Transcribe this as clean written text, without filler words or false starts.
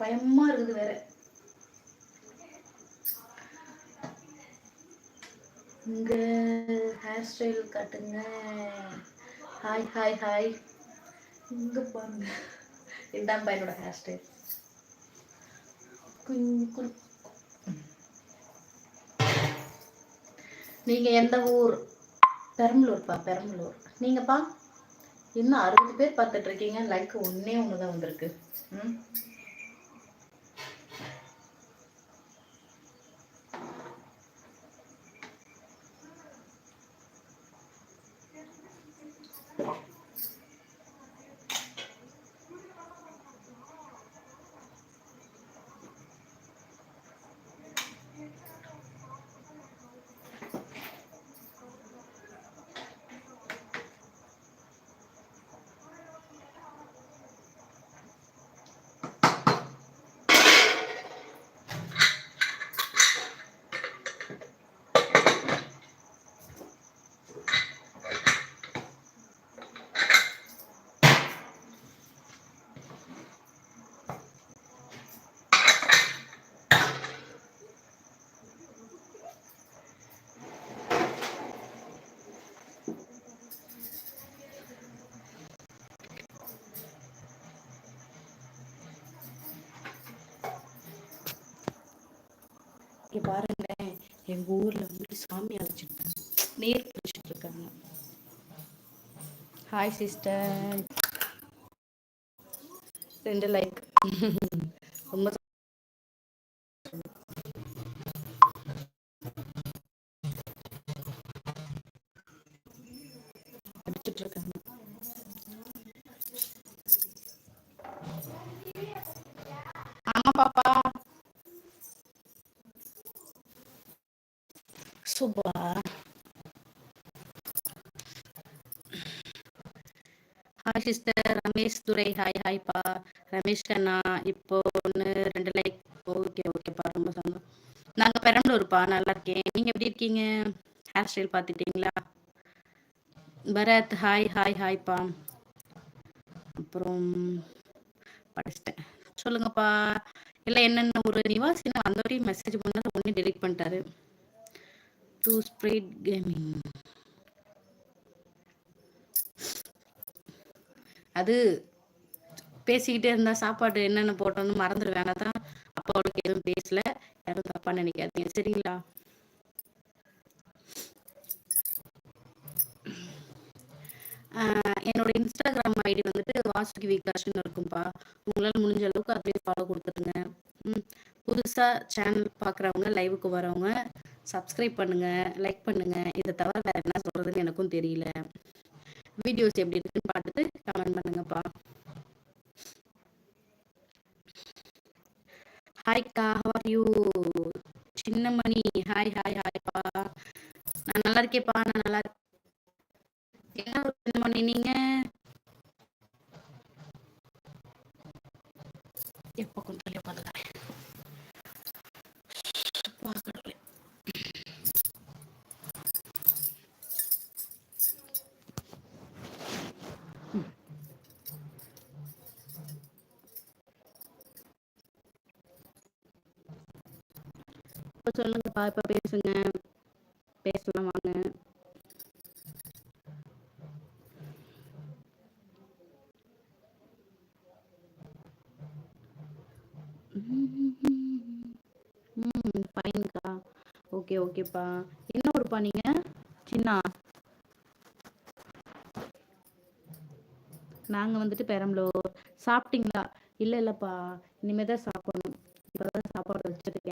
பயமா இருக்குது வேற. இங்க ஹேர் ஸ்டைல் காட்டுங்க. Hi hi hi. இங்க பாருங்க, இதுதான் பையனோட ஹேர் ஸ்டைல். நீங்க எந்த ஊர்? பெரம்பலூர்ப்பா, பெரம்பலூர். நீங்கப்பா? இன்னும் 60 பேர் பார்த்துட்டு இருக்கீங்க. லைக் ஒன்னே ஒண்ணுதான் வந்திருக்கு. இங்கே பாருங்களேன், எங்கள் ஊரில் வந்துட்டு சாமி அழைச்சிட்டு நீர் பிடிச்சிட்டு இருக்காங்க. Hi sister, 2 like. ரொம்ப அடிச்சுட்டு இருக்காங்க. ஆமா பாப்பா, super. Hi sister. Ramesh Durai, hi ஹாய்ப்பா. ரமேஷ் கண்ணா, இப்போ 1 2 லைக். ஓகே ஓகேப்பா, ரொம்ப சந்தோஷம். நாங்கள் பெரம்பலூர்ப்பா, நல்லா இருக்கேன். நீங்கள் எப்படி இருக்கீங்க? ஹேர் ஸ்டைல் பார்த்துட்டீங்களா? பரத், ஹாய் ஹாய் ஹாய்ப்பா. அப்புறம் படிச்சிட்டேன். சொல்லுங்கப்பா. இல்லை என்னென்ன ஒரு நிவாசி வந்தவரையும் மெசேஜ் பண்ணால் ஒன்றே டெலிட் பண்ணிட்டாரு. To spread gaming. அது பேசிக்கிட்டே இருந்தால் சாப்பாடு என்னென்ன போட்டோன்னு மறந்துடுவேன். தான் அப்போ அவளுக்கு எதுவும் பேசல, யாரும் தப்பாக நினைக்காதீங்க சரிங்களா? என்னோட இன்ஸ்டாகிராம் ஐடி வந்துட்டு வாசுகி விகாஷ்னு இருக்கும்பா. உங்களால் முடிஞ்ச அளவுக்கு அப்படியே ஃபாலோ கொடுத்துருங்க. புதுசாக சேனல் பார்க்குறவங்க, லைவுக்கு வரவங்க சப்ஸ்கிரைப் பண்ணுங்கள், லைக் பண்ணுங்கள். இதை தவிர வேறு என்ன சொல்கிறதுன்னு எனக்கும் தெரியல. வீடியோஸ் எப்படி இருக்குன்னு பார்த்துட்டு கமெண்ட் பண்ணுங்கப்பா. ஹாய்க்கா, how are you? Chinnamani, hi hi ஹாய்ப்பா. நான் நல்லா இருக்கேப்பா, நான் நல்லா இருக்கேன். என்ன சின்னமணி நீங்க? எப்போ கொஞ்சம் பார்த்துக்கிறேன். இப்போ சொல்லுங்கப்பா, இப்போ பேசுங்க, பேசலாம் வாங்க. ஃபைன்க்கா. ஓகே ஓகேப்பா. என்ன ஊருப்பா நீங்கள்? சின்ன. நாங்கள் வந்துட்டு பெரம்பலூர். சாப்பிட்டீங்களா? இல்லை இல்லைப்பா, இனிமேல் தான் சாப்பிடணும். இப்போ தான் சாப்பாடு வச்சுருக்கேன்.